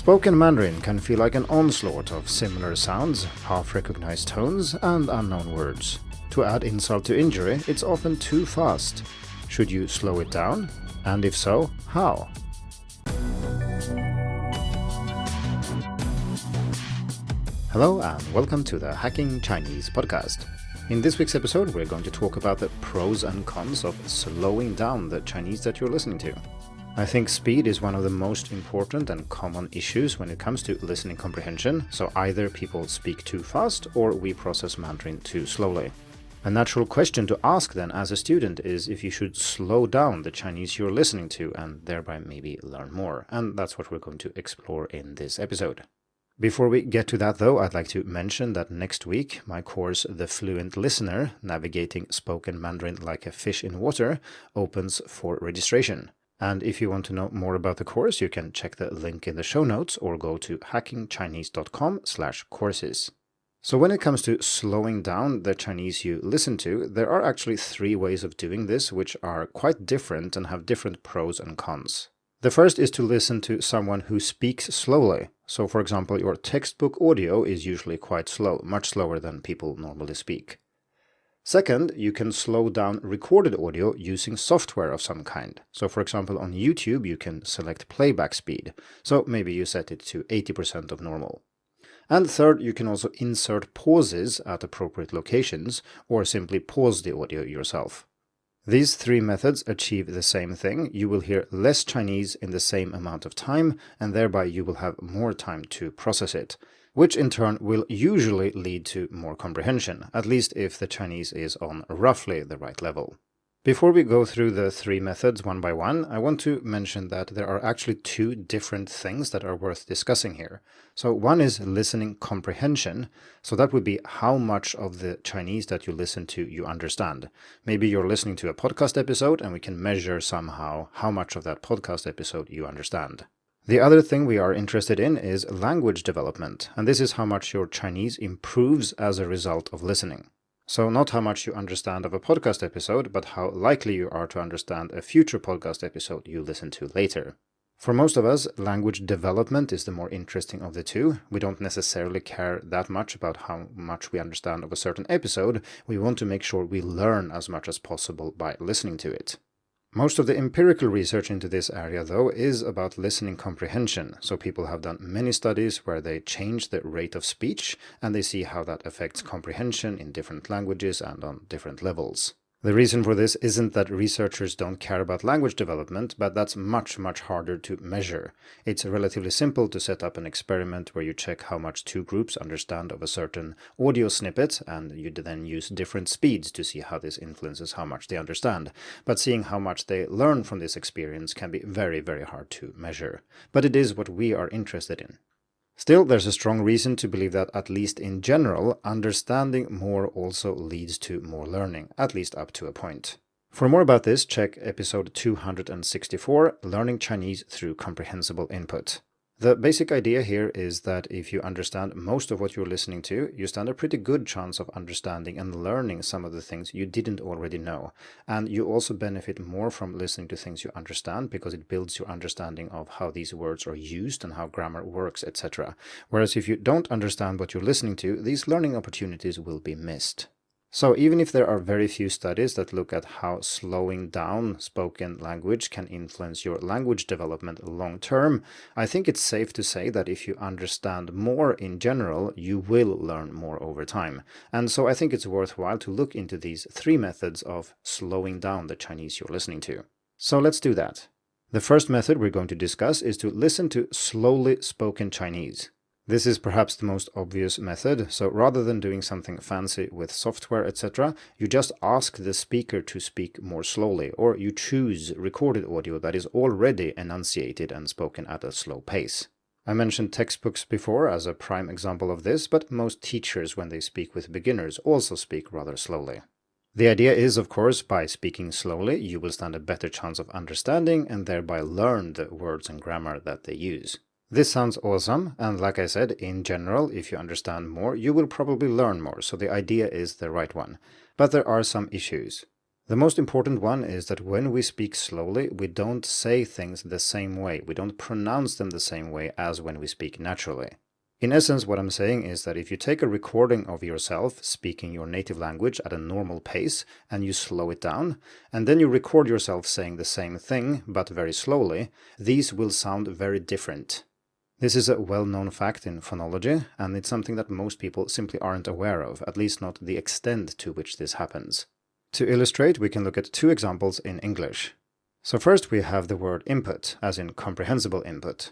Spoken Mandarin can feel like an onslaught of similar sounds, half-recognized tones, and unknown words. To add insult to injury, it's often too fast. Should you slow it down? And if so, how? Hello and welcome to the Hacking Chinese podcast. In this week's episode, we're going to talk about the pros and cons of slowing down the Chinese that you're listening to. I think speed is one of the most important and common issues when it comes to listening comprehension, so either people speak too fast or we process Mandarin too slowly. A natural question to ask then as a student is if you should slow down the Chinese you're listening to and thereby maybe learn more, and that's what we're going to explore in this episode. Before we get to that though, I'd like to mention that next week my course The Fluent Listener, Navigating Spoken Mandarin Like a Fish in Water, opens for registration. And if you want to know more about the course, you can check the link in the show notes or go to hackingchinese.com/courses. So when it comes to slowing down the Chinese you listen to, there are actually 3 ways of doing this which are quite different and have different pros and cons. The first is to listen to someone who speaks slowly. So for example, your textbook audio is usually quite slow, much slower than people normally speak. Second, you can slow down recorded audio using software of some kind. So for example, on YouTube, you can select playback speed. So maybe you set it to 80% of normal. And third, you can also insert pauses at appropriate locations or simply pause the audio yourself. These 3 methods achieve the same thing. You will hear less Chinese in the same amount of time, and thereby you will have more time to process it, which in turn will usually lead to more comprehension, at least if the Chinese is on roughly the right level. Before we go through the 3 methods one by one, I want to mention that there are actually 2 different things that are worth discussing here. So one is listening comprehension, so that would be how much of the Chinese that you listen to you understand. Maybe you're listening to a podcast episode and we can measure somehow how much of that podcast episode you understand. The other thing we are interested in is language development, and this is how much your Chinese improves as a result of listening. So not how much you understand of a podcast episode, but how likely you are to understand a future podcast episode you listen to later. For most of us, language development is the more interesting of the 2. We don't necessarily care that much about how much we understand of a certain episode. We want to make sure we learn as much as possible by listening to it. Most of the empirical research into this area, though, is about listening comprehension. So people have done many studies where they change the rate of speech, and they see how that affects comprehension in different languages and on different levels. The reason for this isn't that researchers don't care about language development, but that's much harder to measure. It's relatively simple to set up an experiment where you check how much 2 groups understand of a certain audio snippet, and you then use different speeds to see how this influences how much they understand. But seeing how much they learn from this experience can be very hard to measure. But it is what we are interested in. Still, there's a strong reason to believe that, at least in general, understanding more also leads to more learning, at least up to a point. For more about this, check episode 264, Learning Chinese Through Comprehensible Input. The basic idea here is that if you understand most of what you're listening to, you stand a pretty good chance of understanding and learning some of the things you didn't already know. And you also benefit more from listening to things you understand because it builds your understanding of how these words are used and how grammar works, etc. Whereas if you don't understand what you're listening to, these learning opportunities will be missed. So even if there are very few studies that look at how slowing down spoken language can influence your language development long term, I think it's safe to say that if you understand more in general, you will learn more over time. And so I think it's worthwhile to look into these 3 methods of slowing down the Chinese you're listening to. So let's do that. The first method we're going to discuss is to listen to slowly spoken Chinese. This is perhaps the most obvious method, so rather than doing something fancy with software, etc., you just ask the speaker to speak more slowly, or you choose recorded audio that is already enunciated and spoken at a slow pace. I mentioned textbooks before as a prime example of this, but most teachers, when they speak with beginners, also speak rather slowly. The idea is, of course, by speaking slowly, you will stand a better chance of understanding and thereby learn the words and grammar that they use. This sounds awesome, and like I said, in general, if you understand more, you will probably learn more, so the idea is the right one. But there are some issues. The most important one is that when we speak slowly, we don't say things the same way. We don't pronounce them the same way as when we speak naturally. In essence, what I'm saying is that if you take a recording of yourself speaking your native language at a normal pace and you slow it down, and then you record yourself saying the same thing but very slowly, these will sound very different. This is a well-known fact in phonology, and it's something that most people simply aren't aware of, at least not the extent to which this happens. To illustrate, we can look at two examples in English. So first we have the word input, as in comprehensible input.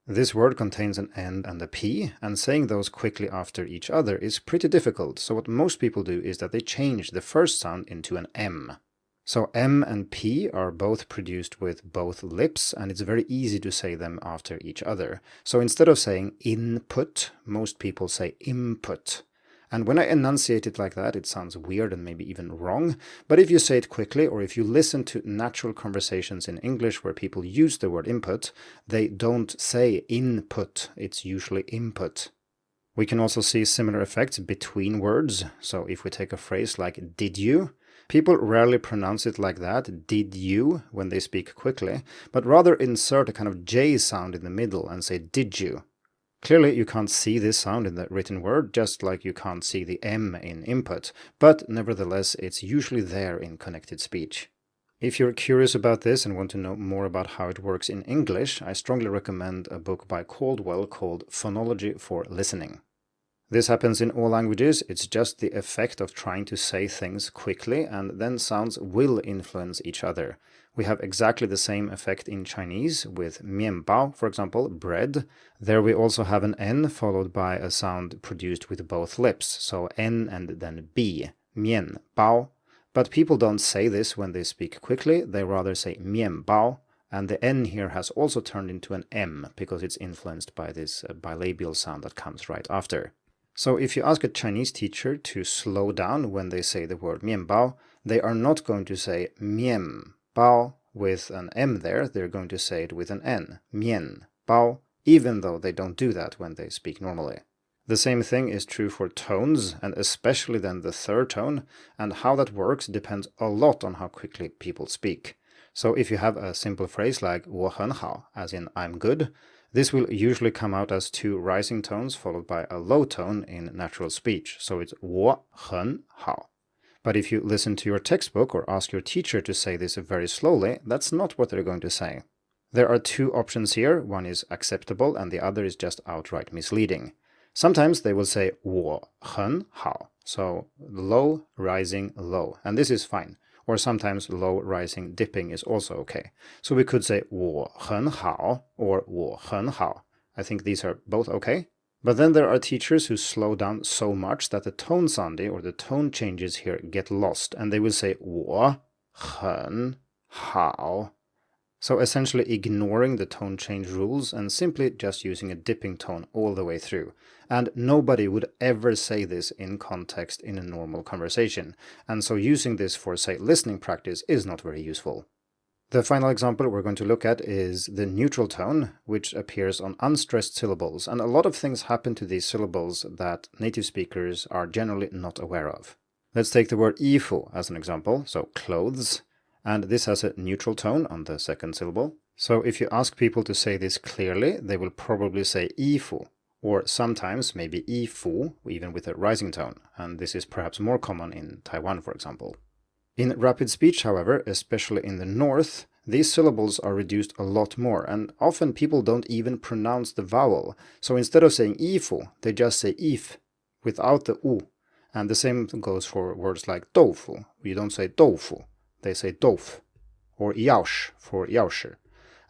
This word contains an N and a P, and saying those quickly after each other is pretty difficult, so what most people do is that they change the first sound into an M. So M and P are both produced with both lips, and it's very easy to say them after each other. So instead of saying input, most people say input. And when I enunciate it like that, it sounds weird and maybe even wrong. But if you say it quickly, or if you listen to natural conversations in English where people use the word input, they don't say input, it's usually input. We can also see similar effects between words. So if we take a phrase like did you, people rarely pronounce it like that, did you, when they speak quickly, but rather insert a kind of J sound in the middle and say did you. Clearly, you can't see this sound in the written word, just like you can't see the M in input, but nevertheless, it's usually there in connected speech. If you're curious about this and want to know more about how it works in English, I strongly recommend a book by Caldwell called Phonology for Listening. This happens in all languages. It's just the effect of trying to say things quickly, and then sounds will influence each other. We have exactly the same effect in Chinese with 面包, for example, bread. There we also have an N followed by a sound produced with both lips, so N and then B, 面包. But people don't say this when they speak quickly, they rather say 面包, and the N here has also turned into an M because it's influenced by this bilabial sound that comes right after. So if you ask a Chinese teacher to slow down when they say the word 面包, they are not going to say 面包with an M there, they're going to say it with an N, 面包, even though they don't do that when they speak normally. The same thing is true for tones, and especially then the third tone, and how that works depends a lot on how quickly people speak. So if you have a simple phrase like 我很好, as in I'm good, this will usually come out as two rising tones followed by a low tone in natural speech, so it's 我很好. But if you listen to your textbook or ask your teacher to say this very slowly, that's not what they're going to say. There are two options here, one is acceptable and the other is just outright misleading. Sometimes they will say 我很好, so low, rising, low, and this is fine. Or sometimes low, rising, dipping is also okay. So we could say 我很好 or 我很好. I think these are both okay. But then there are teachers who slow down so much that the tone sandhi or the tone changes here get lost, and they will say 我很好. So essentially ignoring the tone change rules and simply just using a dipping tone all the way through. And nobody would ever say this in context in a normal conversation, and so using this for, say, listening practice is not very useful. The final example we're going to look at is the neutral tone, which appears on unstressed syllables, and a lot of things happen to these syllables that native speakers are generally not aware of. Let's take the word 衣服 as an example, so clothes, and this has a neutral tone on the second syllable. So if you ask people to say this clearly, they will probably say 衣服, or sometimes maybe 衣服, even with a rising tone, and this is perhaps more common in Taiwan, for example. In rapid speech, however, especially in the north, these syllables are reduced a lot more, and often people don't even pronounce the vowel. So instead of saying 衣服, they just say 衣服 without the u. And the same goes for words like 豆腐. You don't say 豆腐, they say 豆腐, or 钥匙 for 钥匙.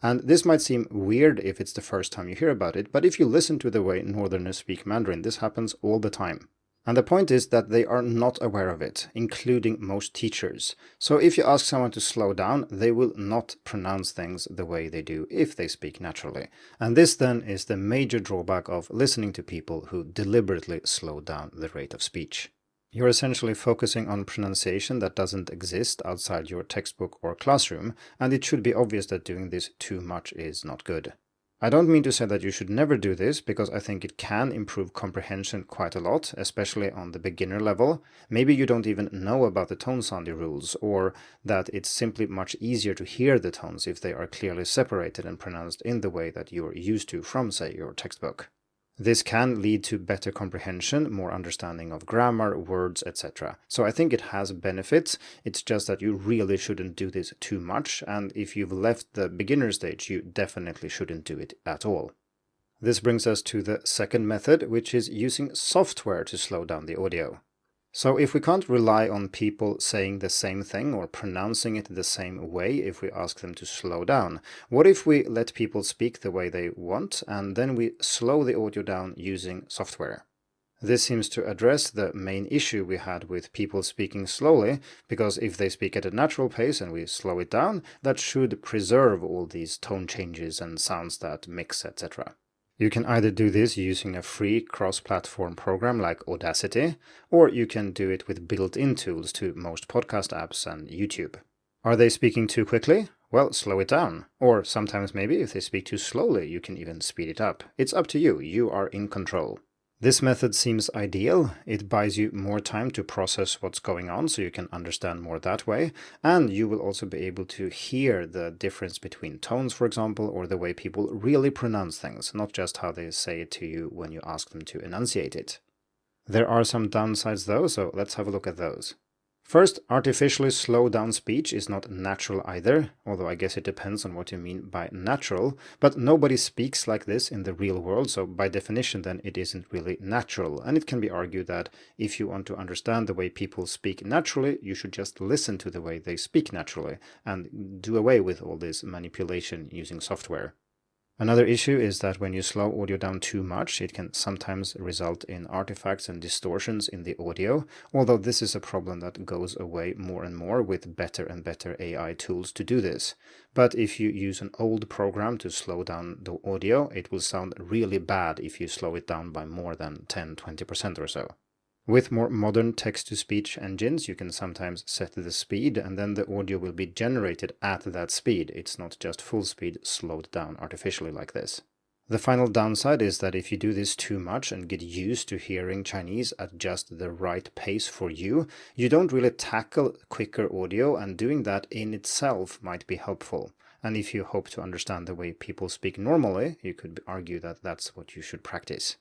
And this might seem weird if it's the first time you hear about it, but if you listen to the way Northerners speak Mandarin, this happens all the time. And the point is that they are not aware of it, including most teachers. So if you ask someone to slow down, they will not pronounce things the way they do if they speak naturally. And this then is the major drawback of listening to people who deliberately slow down the rate of speech. You're essentially focusing on pronunciation that doesn't exist outside your textbook or classroom, and it should be obvious that doing this too much is not good. I don't mean to say that you should never do this, because I think it can improve comprehension quite a lot, especially on the beginner level. Maybe you don't even know about the tone sounding rules, or that it's simply much easier to hear the tones if they are clearly separated and pronounced in the way that you're used to from, say, your textbook. This can lead to better comprehension, more understanding of grammar, words, etc. So I think it has benefits. It's just that you really shouldn't do this too much, and if you've left the beginner stage, you definitely shouldn't do it at all. This brings us to the second method, which is using software to slow down the audio. So if we can't rely on people saying the same thing or pronouncing it the same way if we ask them to slow down, what if we let people speak the way they want and then we slow the audio down using software? This seems to address the main issue we had with people speaking slowly, because if they speak at a natural pace and we slow it down, that should preserve all these tone changes and sounds that mix, etc. You can either do this using a free cross-platform program like Audacity, or you can do it with built-in tools to most podcast apps and YouTube. Are they speaking too quickly? Well, slow it down. Or sometimes maybe if they speak too slowly, you can even speed it up. It's up to you. You are in control. This method seems ideal. It buys you more time to process what's going on so you can understand more that way, and you will also be able to hear the difference between tones, for example, or the way people really pronounce things, not just how they say it to you when you ask them to enunciate it. There are some downsides though, so let's have a look at those. First, artificially slow down speech is not natural either, although I guess it depends on what you mean by natural, but nobody speaks like this in the real world, so by definition then it isn't really natural, and it can be argued that if you want to understand the way people speak naturally, you should just listen to the way they speak naturally, and do away with all this manipulation using software. Another issue is that when you slow audio down too much, it can sometimes result in artifacts and distortions in the audio, although this is a problem that goes away more and more with better and better AI tools to do this. But if you use an old program to slow down the audio, it will sound really bad if you slow it down by more than 10-20% or so. With more modern text-to-speech engines, you can sometimes set the speed and then the audio will be generated at that speed. It's not just full speed slowed down artificially like this. The final downside is that if you do this too much and get used to hearing Chinese at just the right pace for you, you don't really tackle quicker audio, and doing that in itself might be helpful. And if you hope to understand the way people speak normally, you could argue that that's what you should practice.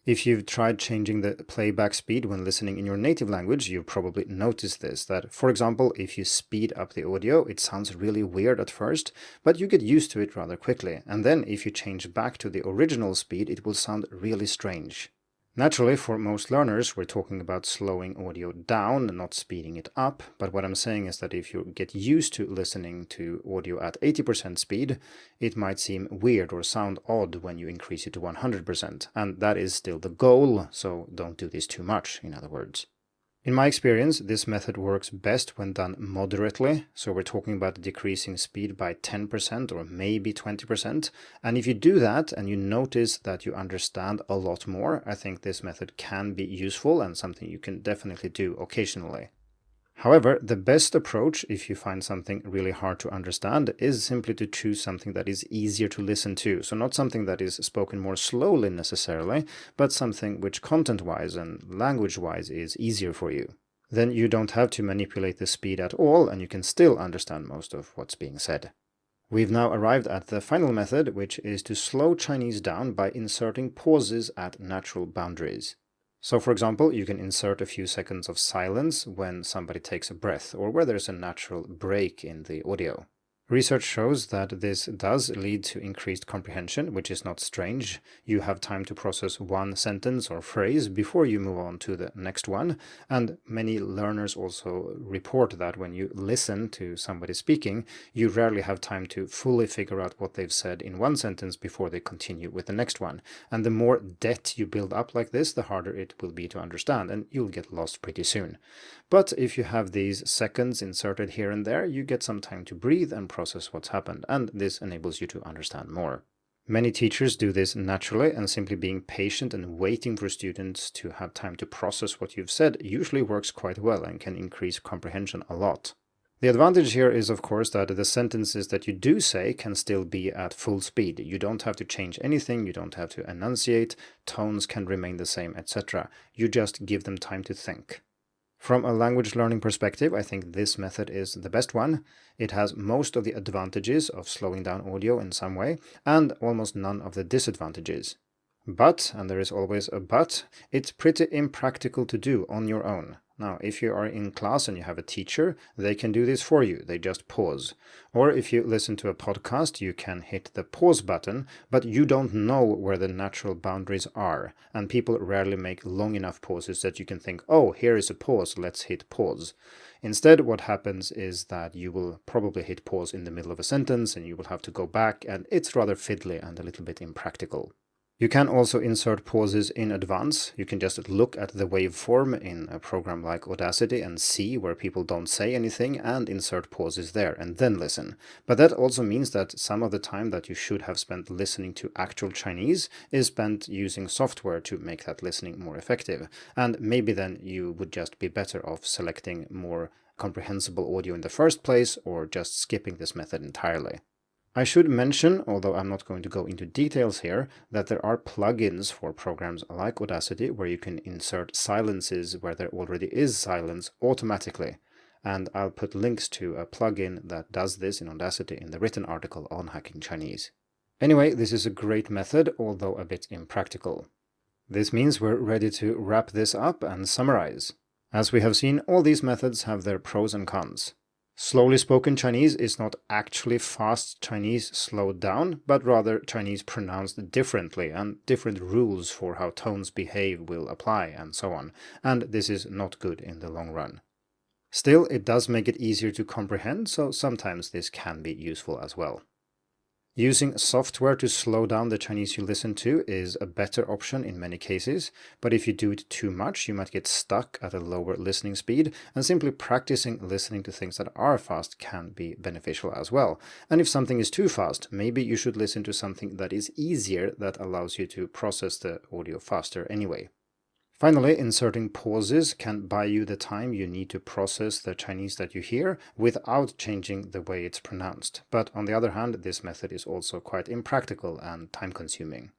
If you've tried changing the playback speed when listening in your native language, you've probably noticed this, that, for example, if you speed up the audio, it sounds really weird at first, but you get used to it rather quickly, and then if you change back to the original speed, it will sound really strange. Naturally, for most learners, we're talking about slowing audio down, not speeding it up, but what I'm saying is that if you get used to listening to audio at 80% speed, it might seem weird or sound odd when you increase it to 100%, and that is still the goal, so don't do this too much, in other words. In my experience, this method works best when done moderately, so we're talking about decreasing speed by 10% or maybe 20%, and if you do that and you notice that you understand a lot more, I think this method can be useful and something you can definitely do occasionally. However, the best approach, if you find something really hard to understand, is simply to choose something that is easier to listen to. So not something that is spoken more slowly necessarily, but something which content-wise and language-wise is easier for you. Then you don't have to manipulate the speed at all, and you can still understand most of what's being said. We've now arrived at the final method, which is to slow Chinese down by inserting pauses at natural boundaries. So, for example, you can insert a few seconds of silence when somebody takes a breath or where there's a natural break in the audio. Research shows that this does lead to increased comprehension, which is not strange. You have time to process one sentence or phrase before you move on to the next one, and many learners also report that when you listen to somebody speaking, you rarely have time to fully figure out what they've said in one sentence before they continue with the next one. And the more debt you build up like this, the harder it will be to understand, and you'll get lost pretty soon. But if you have these seconds inserted here and there, you get some time to breathe and process what's happened, and this enables you to understand more. Many teachers do this naturally, and simply being patient and waiting for students to have time to process what you've said usually works quite well and can increase comprehension a lot. The advantage here is, of course, that the sentences that you do say can still be at full speed. You don't have to change anything, you don't have to enunciate, tones can remain the same, etc. You just give them time to think. From a language learning perspective, I think this method is the best one. It has most of the advantages of slowing down audio in some way, and almost none of the disadvantages. But, and there is always a but, it's pretty impractical to do on your own. Now, if you are in class and you have a teacher, they can do this for you. They just pause. Or if you listen to a podcast, you can hit the pause button, but you don't know where the natural boundaries are. And people rarely make long enough pauses that you can think, oh, here is a pause, let's hit pause. Instead, what happens is that you will probably hit pause in the middle of a sentence and you will have to go back, and it's rather fiddly and a little bit impractical. You can also insert pauses in advance. You can just look at the waveform in a program like Audacity and see where people don't say anything and insert pauses there and then listen. But that also means that some of the time that you should have spent listening to actual Chinese is spent using software to make that listening more effective. And maybe then you would just be better off selecting more comprehensible audio in the first place or just skipping this method entirely. I should mention, although I'm not going to go into details here, that there are plugins for programs like Audacity where you can insert silences where there already is silence automatically. And I'll put links to a plugin that does this in Audacity in the written article on Hacking Chinese. Anyway, this is a great method, although a bit impractical. This means we're ready to wrap this up and summarize. As we have seen, all these methods have their pros and cons. Slowly spoken Chinese is not actually fast Chinese slowed down, but rather Chinese pronounced differently, and different rules for how tones behave will apply, and so on, and this is not good in the long run. Still, it does make it easier to comprehend, so sometimes this can be useful as well. Using software to slow down the Chinese you listen to is a better option in many cases, but if you do it too much, you might get stuck at a lower listening speed, and simply practicing listening to things that are fast can be beneficial as well. And if something is too fast, maybe you should listen to something that is easier that allows you to process the audio faster anyway. Finally, inserting pauses can buy you the time you need to process the Chinese that you hear without changing the way it's pronounced. But on the other hand, this method is also quite impractical and time-consuming.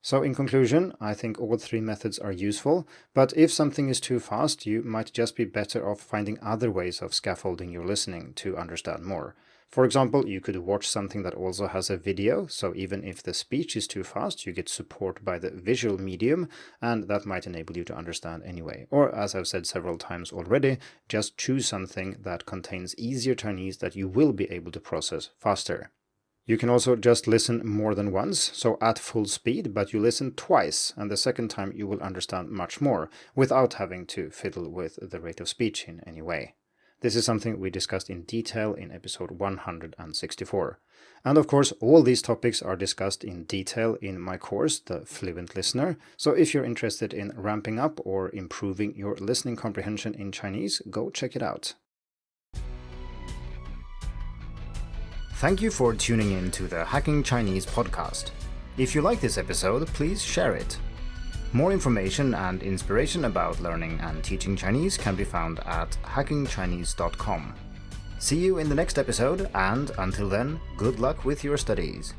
So in conclusion, I think all three methods are useful, but if something is too fast, you might just be better off finding other ways of scaffolding your listening to understand more. For example, you could watch something that also has a video, so even if the speech is too fast, you get support by the visual medium, and that might enable you to understand anyway. Or, as I've said several times already, just choose something that contains easier Chinese that you will be able to process faster. You can also just listen more than once, so at full speed, but you listen twice, and the second time you will understand much more, without having to fiddle with the rate of speech in any way. This is something we discussed in detail in episode 164. And of course, all these topics are discussed in detail in my course, The Fluent Listener, so if you're interested in ramping up or improving your listening comprehension in Chinese, go check it out. Thank you for tuning in to the Hacking Chinese podcast. If you like this episode, please share it. More information and inspiration about learning and teaching Chinese can be found at hackingchinese.com. See you in the next episode, and until then, good luck with your studies.